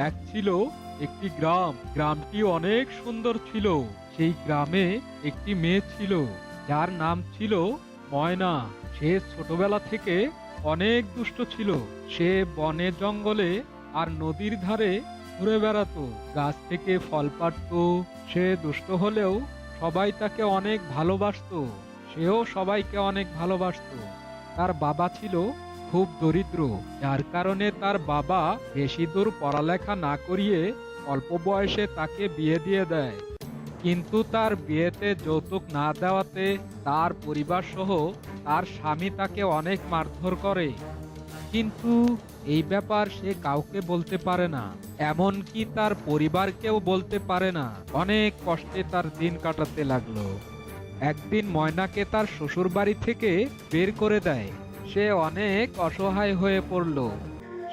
এক ছিল একটি গ্রাম। গ্রামটি অনেক সুন্দর ছিল। সেই গ্রামে একটি মেয়ে ছিল, যার নাম ছিল ময়না। সে ছোটবেলা থেকে অনেক দুষ্ট ছিল। সে বনে জঙ্গলে আর নদীর ধারে ঘুরে বেড়াতো, গাছ থেকে ফল পাড়তো। সে দুষ্ট হলেও সবাই তাকে অনেক ভালোবাসতো, সেও সবাইকে অনেক ভালোবাসতো। তার বাবা ছিল খুব দরিদ্র, যার কারণে তার বাবা বেশি দূর পড়ালেখা না করিয়ে অল্প বয়সে তাকে বিয়ে দিয়ে দেয়। কিন্তু তার বিয়েতে যৌতুক না দেওয়াতে তার পরিবার সহ তার স্বামী তাকে অনেক মারধর করে। কিন্তু এই ব্যাপার সে কাউকে বলতে পারে না, এমনকি তার পরিবারকেও বলতে পারে না। অনেক কষ্টে তার দিন কাটাতে লাগলো। একদিন ময়নাকে তার শ্বশুর বাড়ি থেকে বের করে দেয়। সে অনেক অসহায় হয়ে পড়ল।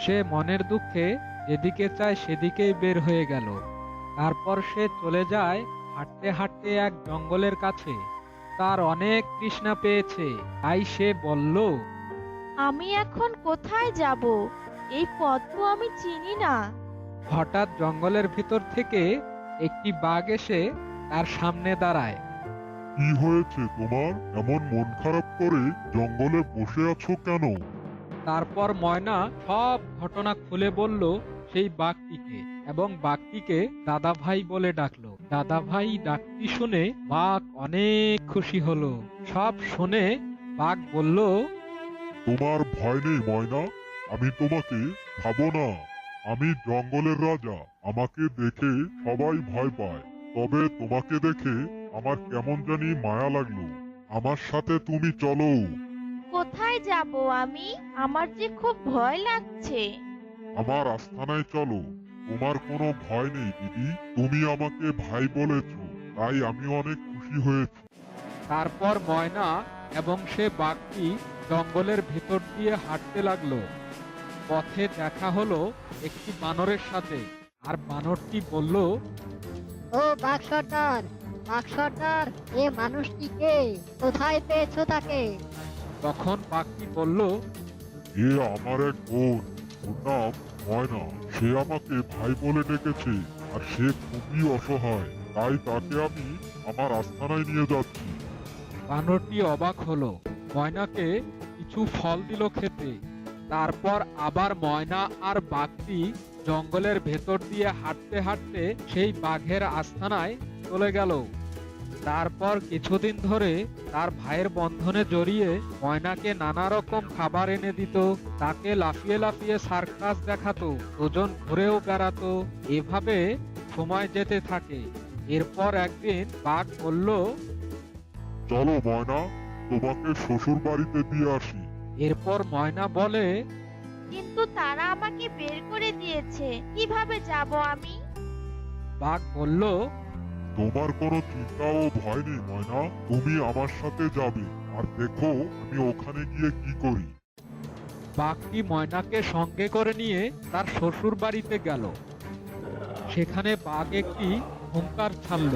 সে মনের দুঃখে যেদিকে চায় সেদিকেই বের হয়ে গেল। তারপর সে চলে যায় হাঁটতে হাঁটতে এক জঙ্গলের কাছে। তার অনেক তৃষ্ণা পেয়েছে, তাই সে বলল, আমি এখন কোথায় যাব? এই পথ তো আমি চিনি না। হঠাৎ জঙ্গলের ভিতর থেকে একটি বাঘ এসে তার সামনে দাঁড়ায়। কি হয়েছে তোমার? এমন মন খারাপ করে জঙ্গলে বসে আছো কেন? তারপর ময়না সব ঘটনা খুলে বলল সেই বাঘটিকে, এবং বাঘটিকে দাদা ভাই বলে ডাকলো। দাদা ভাই ডাকটি শুনে বাঘ অনেক খুশি হলো। সব শুনে বাঘ বলল, তোমার ভয় নেই ময়না, আমি তোমাকে খাবো না। আমি জঙ্গলের রাজা, আমাকে দেখে সবাই ভয় পায়। তবে তোমাকে দেখে আমার কেমন জানি মায়া লাগলো। আমার সাথে তুমি চলো। কোথায় যাব আমি? আমার যে খুব ভয় লাগছে। আমার আস্তানায় চলো। তোমার কোনো ভয় নেই দিদি, তুমি আমাকে ভাই বলেছো, তাই আমি অনেক খুশি হয়েছি। তারপর ময়না এবং সে বাঘটি জঙ্গলের ভেতর দিয়ে হাঁটতে লাগলো। পথে দেখা হলো একটি বানরের সাথে। আর বানরটি বলল, ও বাঘ সর্দার, বাঘ সর্দার, এ মানুষটি কে? কোথায় পেয়েছো তাকে? তখন বাঘটি বলল, এ আমার এক বোন, ওর নাম ময়না। সে আমাকে ভাই বলে ডেকেছে, আর সে খুবই অসহায়, তাই তাকে আমি আমার আস্তানায় নিয়ে যাচ্ছি। বানরটি অবাক হলো, ময়নাকে কিছু ফল দিল খেতে। তারপর আবার ময়না আর বাঘটি জঙ্গলের ভেতর দিয়ে হাঁটতে হাঁটতে সেই বাঘের আস্তানায় চলে গেল। তারপর কিছুদিন ধরে তার ভাইয়ের বন্ধনে জড়িয়ে ময়নাকে নানা রকম খাবার এনে দিত, তাকে লাফিয়ে লাফিয়ে সার্কাস দেখাতো, দুজন ঘুরেও বেড়াতো। এভাবে সময় যেতে থাকে। এরপর একদিন বাঘ বলল, চলো ময়না, তোমাকে শ্বশুর বাড়িতে দিয়ে আসি। এরপর ময়না বলে, কিন্তু তারা আমাকে বের করে দিয়েছে, কিভাবে যাব আমি? বাঘ বলল, তোমার কোনো চিন্তা ও ভয় নেই ময়না, তুমি আমার সাথে যাবে, আর দেখো আমি ওখানে গিয়ে কি করি। বাঘটি ময়নাকে সঙ্গে করে নিয়ে তার শ্বশুর বাড়িতে গেল। সেখানে বাঘ একটি হুঙ্কার ছাড়ল।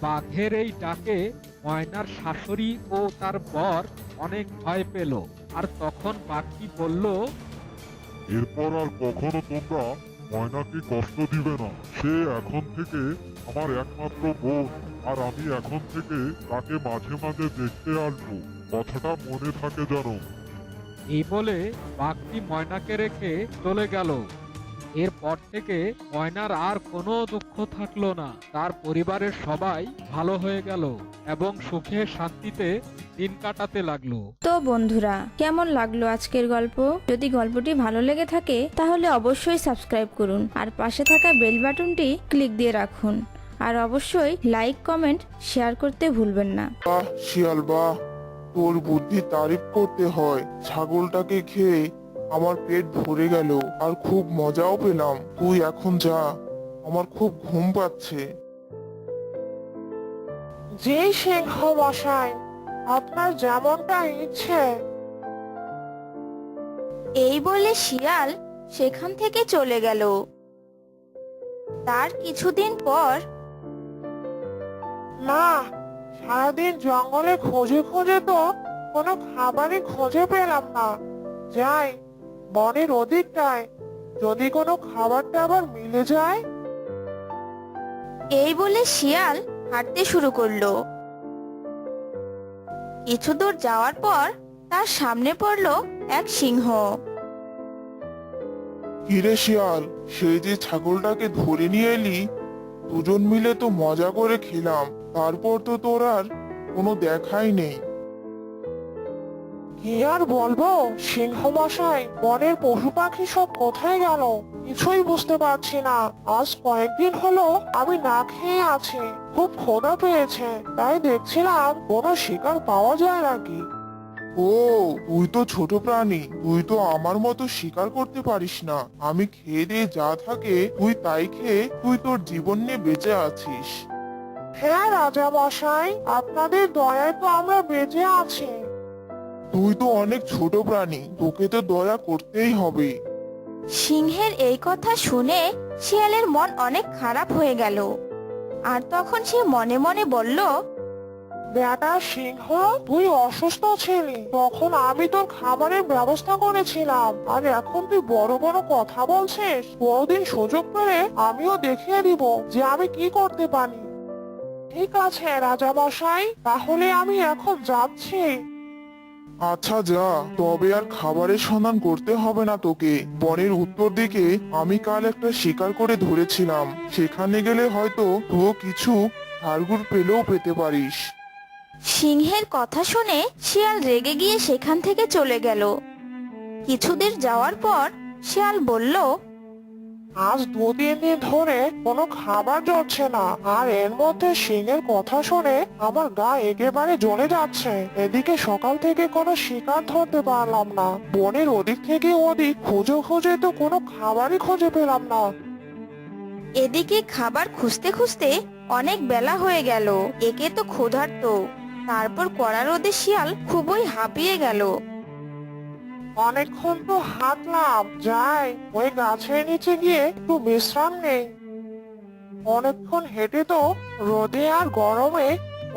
বাঘের এই ডাকে ময়নার শাশুড়ি ও তার বর অনেক ভয় পেল। আর তখন বাঘটি বলল, এরপর আর কখনো তোমরা ময়নাকে কষ্ট দিবে না। সে এখন থেকে আমার একমাত্র বোন, আর আমি এখন থেকে তাকে মাঝে মাঝে দেখতে আসবো। কথাটা মনে থাকে জানো। এই বলে বাঘটি ময়নাকে রেখে চলে গেল। এরপর থেকে ময়নার আর কোনো দুঃখ থাকলো না। তার পরিবারের সবাই ভালো হয়ে গেল এবং সুখে শান্তিতে দিন কাটাতে লাগলো। তো বন্ধুরা, কেমন লাগলো আজকের গল্প? যদি গল্পটি ভালো লেগে থাকে তাহলে অবশ্যই সাবস্ক্রাইব করুন আর পাশে থাকা বেল বাটনটি ক্লিক দিয়ে রাখুন। আর অবশ্যই লাইক, কমেন্ট, শেয়ার করতে ভুলবেন না। বাহ শিয়াল বাহ, তোর বুদ্ধি তারিফ করতে হয়। ছাগলটাকে খেয়ে আমার পেট ভরে গেল, আর খুব মজাও পেলাম। তুই এখন যা, আমার খুব ঘুম পাচ্ছে। জি সিংহ মশাই, আপনার যেমনটা ইচ্ছে। এই বলে শিয়াল সেখান থেকে চলে গেল। তার কিছুদিন পর না, সারাদিন জঙ্গলে খোঁজে খোঁজে তো কোনো খাবারই খুঁজে পেলাম না। যাই বনের ওদিকটায় যদি কোনো খাবারটা আবার মিলে যায়। এই বলে শিয়াল হাঁটতে শুরু করলো। কিছু দূর যাওয়ার পর তার সামনে পড়লো এক সিংহ। কিরে শিয়াল, সেই যে ছাগলটাকে ধরে নিয়ে এলি, দুজন মিলে তো মজা করে খেলাম, তারপর তো তোর আর কোনো দেখাই নেই। কি আর বলবো সিংহ মশাই, বনের পশু পাখি সব কোথায় গেল কিছুই বুঝতে পারছি না। আজ কয়েকদিন হলো আমি না খেয়ে আছি, খুব ক্ষুধা পেয়েছে, তাই দেখছিলাম কোনো শিকার পাওয়া যায় নাকি। ও, তুই তো ছোট প্রাণী, তুই তো আমার মতো শিকার করতে পারিস না। আমি খেয়ে দিয়ে যা থাকে তুই তাই খেয়ে তুই তোর জীবন নিয়ে বেঁচে আছিস। হ্যাঁ রাজা মশাই, আপনাদের দয়ায় তো আমরা বেঁচে আছি। তুই তো অনেক ছোট প্রাণী, তোকে তো দয়া করতেই হবে। সিংহের এই কথা শুনে শিয়ালের মন অনেক খারাপ হয়ে গেল। আর তখন সে মনে মনে বলল, বেটা সিংহ, তুই অসুস্থ ছিলি, তখন আমি তোর খাবারের ব্যবস্থা করেছিলাম, আর এখন তুই বড় বড় কথা বলছিস। কোনদিন সুযোগ পেলে আমিও দেখিয়ে দিব যে আমি কি করতে পারি। ঠিক আছে রাজা মশাই, তাহলে আমি এখন যাচ্ছি। আচ্ছা যা, তবে আর খাবারের সন্ধান করতে হবে না তোকে। বনের উত্তর দিকে আমি কাল একটা শিকার করে ধরেছিলাম, সেখানে গেলে হয়তো তুইও কিছু হাড়গুড় পেলেও পেতে পারিস। সিংহের কথা শুনে শিয়াল রেগে গিয়ে সেখান থেকে চলে গেল। কিছুদূর যাওয়ার পর শিয়াল বলল, আজ 2-3 দিন ধরে কোনো খাবার জুটছে না, আর এর মধ্যে সিংহের কথা শুনে আমার গা একেবারে জ্বলে যাচ্ছে। এদিকে সকাল থেকে কোনো শিকার ধরতে পারলাম না, বনের ওদিক থেকে ওদিক খুঁজে খুঁজে তো কোনো খাবারই খুঁজে পেলাম না। এদিকে খাবার খুঁজতে খুঁজতে অনেক বেলা হয়ে গেল। একে তো ক্ষুধার্ত, তারপর কড়া রোদে শিয়াল খুবই হাঁপিয়ে গেল। অনেকক্ষণ তো হাঁটলাম, যাই ওই গাছের নিচে গিয়ে একটু বিশ্রাম নেই। অনেকক্ষণ হেঁটে তো রোদে আর গরমে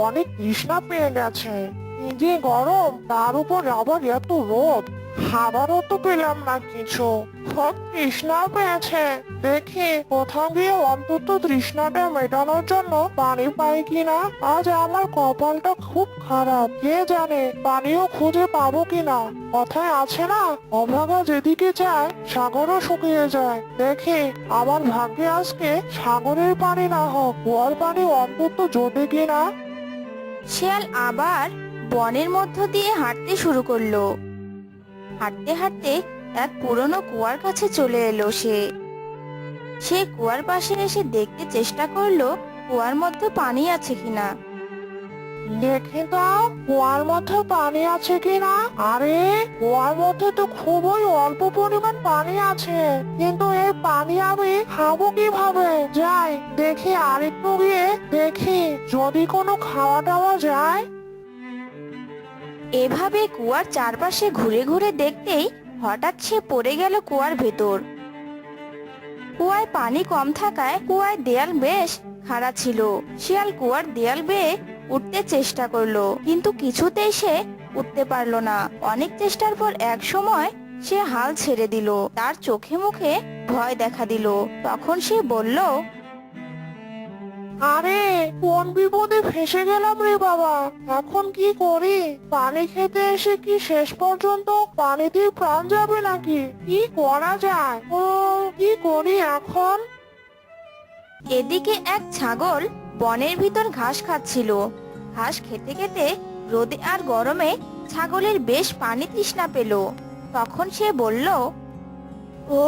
অনেক তৃষ্ণা পেয়ে গেছে। কি যে গরম, তার উপর আবার এত রোদ, খাবারও তো পেলাম না কিছু, খুব তৃষ্ণা পেয়েছে। দেখি কোথাও গিয়ে অন্তত তৃষ্ণাটা মেটানোর জন্য পানি পাই কিনা। আজ আমার কপালটা খুব খারাপ, কে জানে পানিও খুঁজে পাবো কিনা। কথায় আছে না, অভাগা যেদিকে যায় সাগরও শুকিয়ে যায়। দেখি আমার ভাগ্যে আজকে সাগরের পানি না হোক, কুয়ার পানি অন্তত জোটে কিনা। শিয়াল আবার বনের মধ্য দিয়ে হাঁটতে শুরু করলো। হাঁটতে হাঁটতে এক পুরনো কুয়ার কাছে চলে এলো সে কুয়ার পাশে এসে দেখতে চেষ্টা করলো কুয়ার মধ্যে পানি আছে কিনা। দেখি তো কুয়ার মধ্যে পানি আছে কিনা। আরে কুয়ার মধ্যে তো খুবই অল্প পরিমাণ পানি আছে, কিন্তু এই পানি আমি খাবো কিভাবে? যাই দেখি আরেকটু গিয়ে দেখি যদি কোনো খাওয়া দাওয়া যায়। এভাবে কুয়ার চারপাশে ঘুরে ঘুরে দেখতেই হঠাৎ সে পড়ে গেল কুয়ার ভেতর। কুয়ায় পানি কম থাকায় কুয়ার দেয়াল বেশ খাড়া ছিল। শিয়াল কুয়ার দেয়াল বেয়ে উঠতে চেষ্টা করলো, কিন্তু কিছুতেই সে উঠতে পারলো না। অনেক চেষ্টার পর এক সময় সে হাল ছেড়ে দিল। তার চোখে মুখে ভয় দেখা দিল। তখন সে বলল, আরে কোন বিপদে ফেসে গেলাম রে বাবা, এখন কি করি? পানি খেতে এসে কি শেষ পর্যন্ত পানিতে প্রাণ যাবে নাকি? কি করা যায়? ও কি করি এখন? এদিকে এক ছাগল বনের ভিতর ঘাস খাচ্ছিল। ঘাস খেতে খেতে রোদে আর গরমে ছাগলের বেশ পানি তৃষ্ণা পেল। তখন সে বলল, ও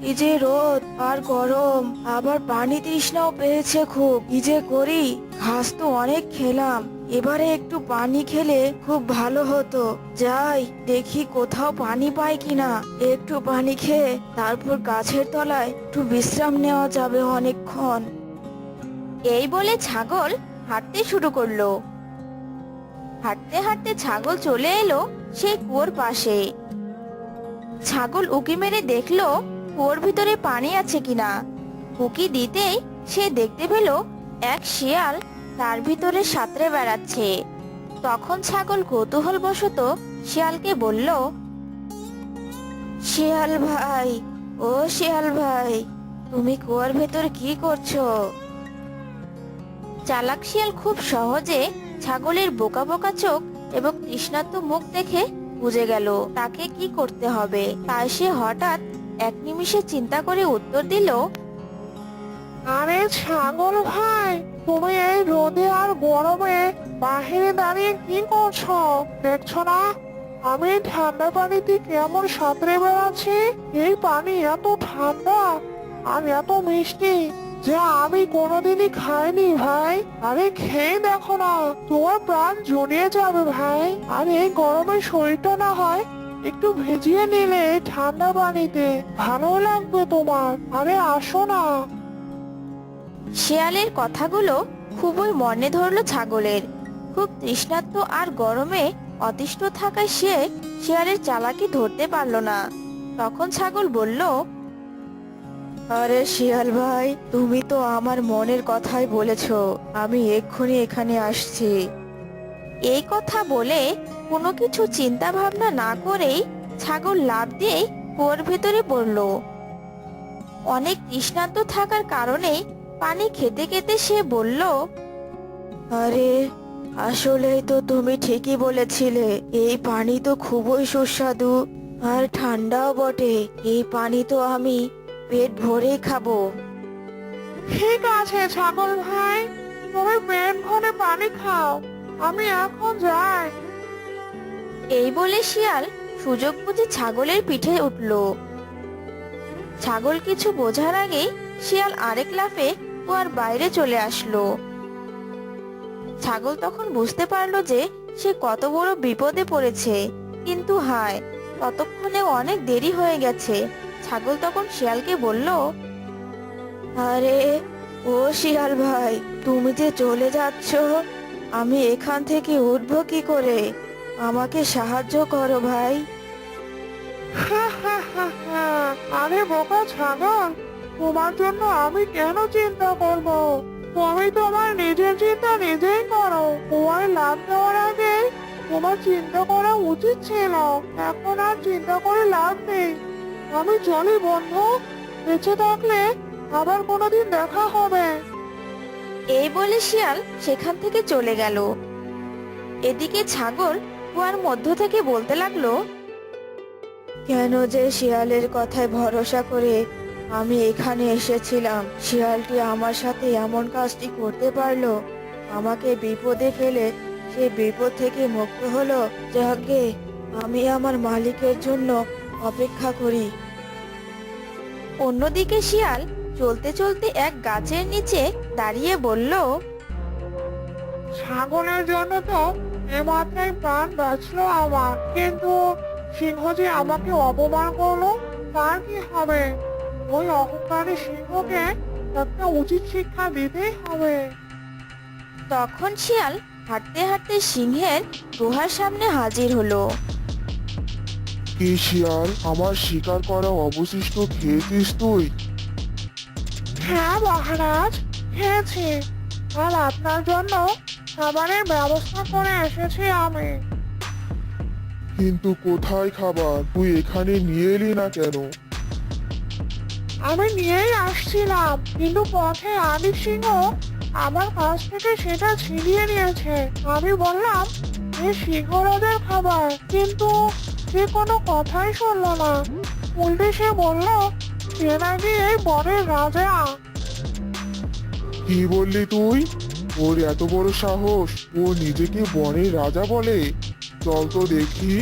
এই যে রোদ আর গরম, আবার পানি তৃষ্ণাও পেয়েছে খুব, কি যে করি? ঘাস তো অনেক খেলাম, এবারে একটু পানি খেলে খুব ভালো হতো। যাই দেখি কোথাও পানি পাই কিনা, একটু পানি খেয়ে তারপর গাছের তলায় একটু বিশ্রাম নেওয়া যাবে অনেকক্ষণ। এই বলে ছাগল হাঁটতে শুরু করলো। হাঁটতে হাঁটতে ছাগল চলে এলো সেই কুয়োর পাশে। ছাগল উকি মেরে দেখলো কুয়োর ভিতরে পানি আছে কিনা। উকি দিতেই সে দেখতে পেল এক শিয়াল তার ভিতরে সাঁতরে বেড়াচ্ছে। তখন ছাগল কৌতূহলবশত শিয়ালকে বলল, শিয়াল ভাই, ও শিয়াল ভাই, তুমি কুয়ার ভেতর কি করছো? চালাক শিয়াল খুব সহজে ছাগলের বোকা বোকা চোখ এবং তৃষ্ণার্ত মুখ দেখে বুঝে গেল তাকে কি করতে হবে। তাই সে হঠাৎ এক নিমিষে চিন্তা করে উত্তর দিল, আরে ছাগল ভাই, তুমি এই রোদে আর গরমে বাহিরে দাঁড়িয়ে কি করছো? দেখছো না আমি ঠান্ডা পানিতে কেমন সাঁতরে বেড়াচ্ছি? এই পানি এত ঠান্ডা আর এত মিষ্টি যা আমি কোনোদিনই খাইনি ভাই। আরে খেয়ে দেখো না, তোমার প্রাণ জড়িয়ে যাবে ভাই। আর এই গরমে শরীরটা না হয় একটু ভিজিয়ে নিলে এই ঠান্ডা পানিতে, ভালো লাগবে তোমার। আরে আসো না। শিয়ালের কথাগুলো খুবই মনে ধরলো ছাগলের। খুব তৃষ্ণার্ত আর গরমে অতিষ্ঠ থাকায় সে শিয়ালের চালাকি ধরতে পারল না। তখন ছাগল বলল, আরে শিয়াল ভাই, তুমি তো আমার মনের কথাই বলেছো, আমি এক্ষুনি এখানে আসছি। এই কথা বলে কোনো কিছু চিন্তা ভাবনা না করেই ছাগল লাফ দিয়ে কুয়োর ভেতরে পড়ল। অনেক তৃষ্ণার্ত থাকার কারণে পানি খেতে খেতে সে বলল, আরে আসলেই তো তুমি ঠিকই বলেছিলে, এই পানি তো খুবই সুস্বাদু আর ঠান্ডাও বটে। এই পানি তো আমি পেট ভরেই খাবো। ঠিক আছে ছাগল ভাই, তুমি পেট ভরে পানি খাও, আমি এখন যাই। এই বলে শিয়াল সুযোগ বুঝে ছাগলের পিঠে উঠল। ছাগল কিছু বোঝার আগেই শিয়াল আরেক লাফে কুয়ার বাইরে চলে আসলো। ছাগল তখন বুঝতে পারলো যে সে কত বড় বিপদে পড়েছে, কিন্তু হায়, ততক্ষণে অনেক দেরি হয়ে গেছে। ছাগল তখন শিয়ালকে বলল, আরে ও শিয়াল ভাই, তুমি যে চলে যাচ্ছ, আমি এখান থেকে উঠবো কি করে? আমাকে সাহায্য করো ভাই। আরে বোকা ছাগল, তোমার জন্য আমি কেন চিন্তা করব? তুমি তোমার নিজের চিন্তা নিজেই করো। তোমার লাভ দেওয়ার আগে তোমার চিন্তা করা উচিত ছিল। এখন আর চিন্তা করে লাভ নেই। আমি চলি বন্ধু, বেঁচে থাকলে আবার কোনোদিন দেখা হবে। এই বলে শিয়াল সেখান থেকে চলে গেল। এদিকে ছাগল কুয়ার মধ্য থেকে বলতে লাগলো, কেন যে শিয়ালের কথায় ভরসা করে আমি এখানে এসেছিলাম, শিয়ালটি আমার সাথে এমন কাজটি করতে পারলো। আমাকে বিপদে ফেলে সে বিপদ থেকে মুক্ত হলো। যাকে আমি আমার মালিকের জন্য অপেক্ষা করি। অন্যদিকে শিয়াল চলতে চলতে এক গাছের নিচে দাঁড়িয়ে বলল, ছাগলের জন্য তো এমাত্রই প্রাণ বাঁচলো আমার, কিন্তু সিংহ যে আমাকে অপমান করলো, তার কি হবে? ওই অহংকারী সিংহকে একটা উচিত শিক্ষা দিতেই হবে। তখন শিয়াল হাঁটতে হাঁটতে সিংহের গুহার সামনে হাজির হলো। কি শিয়াল, আমার শিকার করা অবশিষ্ট খেয়েছিস তুই? হ্যাঁ মহারাজ, খেয়েছি। আর আপনার জন্য খাবারের ব্যবস্থা করে এসেছি আমি। কিন্তু কোথায় খাবার? তুই এখানে নিয়ে এলি না কেন? আমি নিয়েই আসছিলাম, কিন্তু পথে আদি সিংহ আমার কাছ থেকে সেটা ছিনিয়ে নিয়েছে। আমি বললাম এই সিংহরাজের খাবার, কিন্তু সে কোনো কথাই শুনলো না। উল্টে সে বলল সে নাকি এই বনের রাজা। কি বললি তুই? ওর এত বড় সাহস, ও নিজেকে বনের রাজা বলে? চল তো দেখি।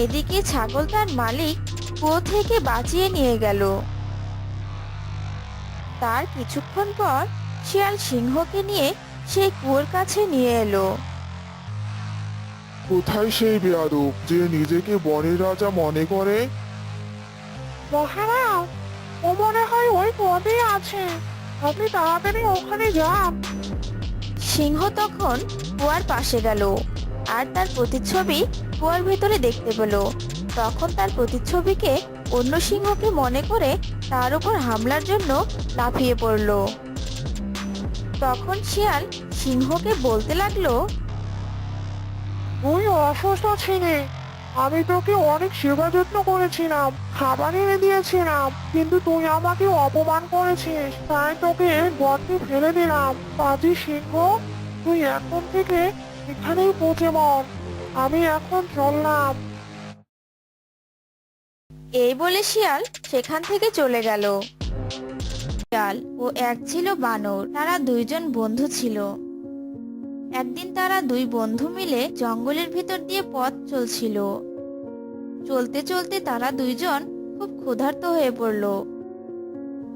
এদিকে ছাগল তার মালিক কুয়ো থেকে বাঁচিয়ে নিয়ে গেল। তার কিছুক্ষণ পর শিয়াল সিংহকে নিয়ে সেই কুয়োর কাছে নিয়ে এলো। কোথায় সেই বেয়াদব যে নিজেকে বনের রাজা মনে করে? মহারাজ, ও মনে হয় ওই পথে আছে, আপনি তাড়াতাড়ি ওখানে যান। সিংহ তখন কুয়ার পাশে গেল আর তার প্রতিচ্ছবি কুয়ার ভেতরে দেখতে পেল। তখন তার প্রতিচ্ছবিকে অন্য সিংহকে মনে করে তার উপর হামলার জন্য লাফিয়ে পড়ল। তখন শিয়াল সিংহকে বলতে লাগলো, তুই অসুস্থ ছিলি, আমি তোকে অনেক সেবা যত্ন করেছিলাম, খাবার এনে দিয়েছিলাম, কিন্তু তুই আমাকে অপমান করেছিস, তাই তোকে গর্তে ফেলে দিলাম। পাজি সিংহ, তুই এখন থেকে এখানেই পচে মর। আমি এখন চললাম। এই বলে শিয়াল সেখান থেকে চলে গেল। শিয়াল ও এক ছিল বানর, তারা দুইজন বন্ধু ছিল। একদিন তারা দুই বন্ধু মিলে জঙ্গলের ভিতর দিয়ে পথ চলছিল। চলতে চলতে তারা দুইজন খুব ক্ষুধার্ত হয়ে পড়ল।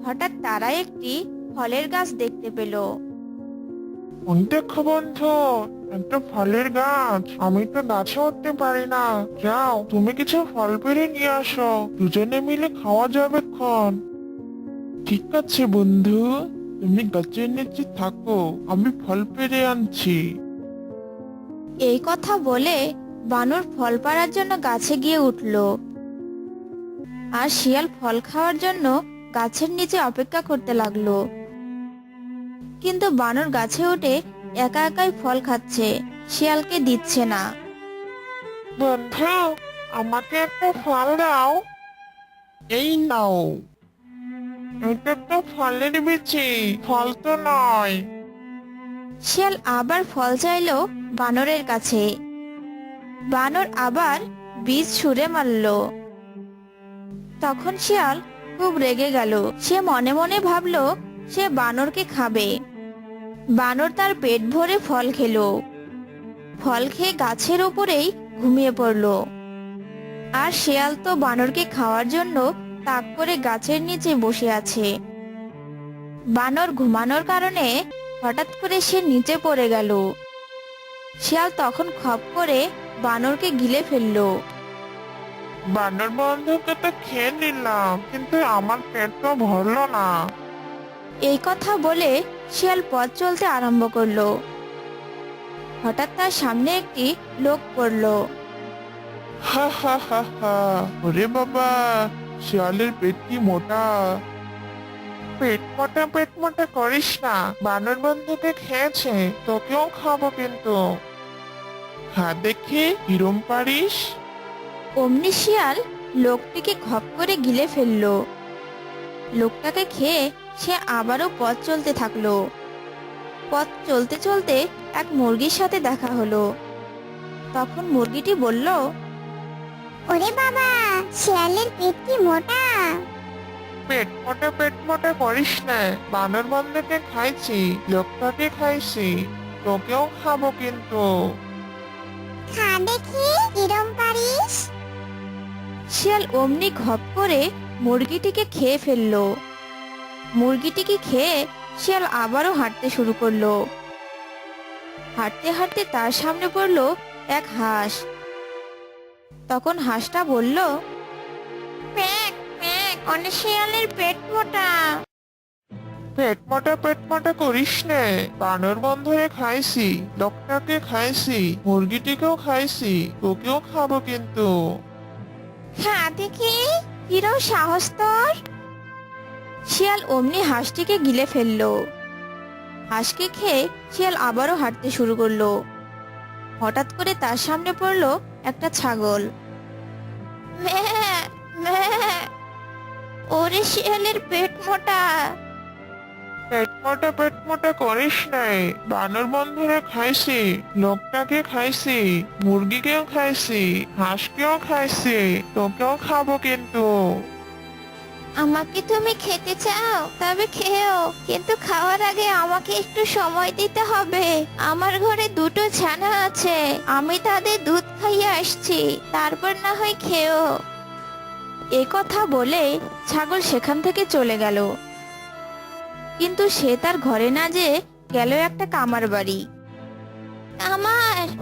হঠাৎ তারা একটি ফলের গাছ দেখতে পেল। দেখো বন্ধু, একটা ফলের গাছ। আমি তো গাছে উঠতে পারি না। যাও, তুমি কিছু ফল পেড়ে নিয়ে আসো, দুজনে মিলে খাওয়া যাবে ক্ষণ। ঠিক আছে বন্ধু, তুমি গাছের নিচে থাকো, আমি ফল পেড়ে আনছি। এই কথা বলে বানর ফল পাড়ার জন্য গাছে গিয়ে উঠল, আর শিয়াল ফল খাওয়ার জন্য গাছের নিচে অপেক্ষা করতে লাগলো। কিন্তু বানর গাছে উঠে একা একাই ফল খাচ্ছে, শিয়ালকে দিচ্ছে না। বন্ধু, আমাকে একটা ফল দাও। এই নাও। এটা তো ফলের বিচি, ফল তো নয়। শিয়াল আবার ফল চাইলো বানরের কাছে। বানর আবার বীজ ছুঁড়ে মারলো। তখন শিয়াল খুব রেগে গেল। সে মনে মনে ভাবলো সে বানরকে খাবে। বানর তার পেট ভরে ফল খেলো। ফল খেয়ে গাছের উপরেই ঘুমিয়ে পড়লো। আর শিয়াল তো বানরকে খাওয়ার জন্য তাক করে গাছের নিচে বসে আছে। বানর ঘুমানোর কারণে হঠাৎ করে সে নিচে পড়ে গেল। শিয়াল তখন খপ করে বানরকে গিলে ফেললো। বানর বন্ধুকে তো খেয়ে নিলাম, কিন্তু আমার পেট তো ভরলো না। এই কথা বলে শিয়াল পথ চলতে আরম্ভ করলো। হঠাৎ তার সামনে একটি লোক পড়লো। হা হা হা হা, ওরে বাবা, শিয়ালের পেট কি মোটা। পেট মোটা করিস না, বানর বন্ধুকে খেয়েছে, তোকেও খাবো কিন্তু। খা দেখি কিরম পারিস। অমনি শিয়াল লোকটিকে খপ করে গিলে ফেললো। লোকটাকে খেয়ে সে আবারও পথ চলতে থাকলো। পথ চলতে চলতে এক মুরগির সাথে দেখা হলো। তখন মুরগিটি বলল, ওরে বাবা, শিয়ালের পেট কি মোটা। পেট মোটা করিস না, বানর বন্ধুকে খাইছি, লোকটাকে খাইছি, তোকেও খাবো কিন্তু। খা দেখি কিরম পারিস। শিয়াল অমনি ঘপ করে মুরগিটিকে খেয়ে ফেললো। মুরগিটিকে খেয়ে শিয়াল আবারও হাঁটতে শুরু করলো। হাঁটতে হাঁটতে তার সামনে পড়লো এক হাঁস। তখন হাঁসটা বলল, প্যাক প্যাক, অনেক শিয়ালের পেট মোটা। পেট মোটা করিস নে, বানর বন্ধুরে খাইছি, লোকটাকে খাইছি, মুরগিটিকেও খাইছি, তোকেও খাবো কিন্তু। খা দেখি কিরম সাহস তোর। শিয়াল অমনি হাঁসটিকে গিলে ফেললো। হাঁসকে খেয়ে শিয়াল আবারও হাঁটতে শুরু করলো। হঠাৎ করে তার সামনে পড়লো একটা ছাগল। ম্যাঁ, ম্যাঁ, ওরে শিয়ালের পেট মোটা। পেট মোটা করিস নাই, বানর বন্ধুরে খাইছি, লোকটাকে খাইছি, মুরগিকেও খাইছি, হাঁসকেও খাইছি, তোকেও খাবো কিন্তু। আমাকে তুমি খেতে চাও? তবে খেও, কিন্তু খাওয়ার আগে আমাকে একটু সময় দিতে হবে। আমার ঘরে দুটো ছানা আছে, আমি তাদের দুধ খাইয়ে আসছি, তারপর না হয় খেও। এই কথা বলে ছাগল সেখান থেকে চলে গেল। কিন্তু সে তার ঘরে না যেয়ে গেল একটা কামার বাড়ি।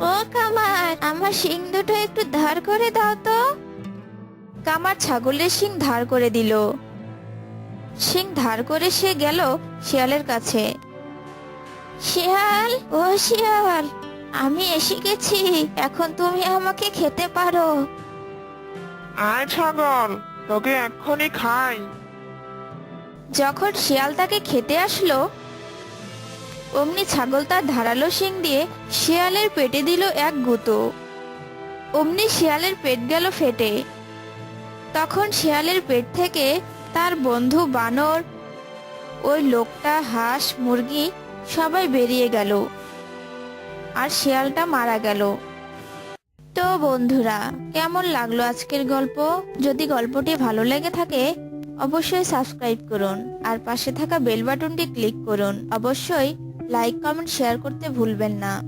ও কামার, আমার শিং দুটো একটু ধার করে দাও তো। কামার ছাগলের শিং ধার করে দিল। শিং ধার করে সে গেল শিয়ালের কাছে। শিয়াল, ও শিয়াল, আমি এসে গেছি, এখন তুমি আমাকে খেতে পারো। আয় ছাগল, তোকে এক্ষুনি খাই। যখন শিয়াল তাকে খেতে আসলো, অমনি ছাগল তার ধারালো শিং দিয়ে শিয়ালের পেটে দিল এক গুঁতো। অমনি শিয়ালের পেট গেল ফেটে। তখন শিয়ালের পেট থেকে তার বন্ধু বানর, ওই লোকটা, হাঁস, মুরগি সবাই বেরিয়ে গেল আর শিয়ালটা মারা গেল। তো বন্ধুরা, কেমন লাগলো আজকের গল্প? যদি গল্পটি ভালো লেগে থাকে অবশ্যই সাবস্ক্রাইব করুন আর পাশে থাকা বেল বাটনটি ক্লিক করুন। অবশ্যই লাইক, কমেন্ট, শেয়ার করতে ভুলবেন না।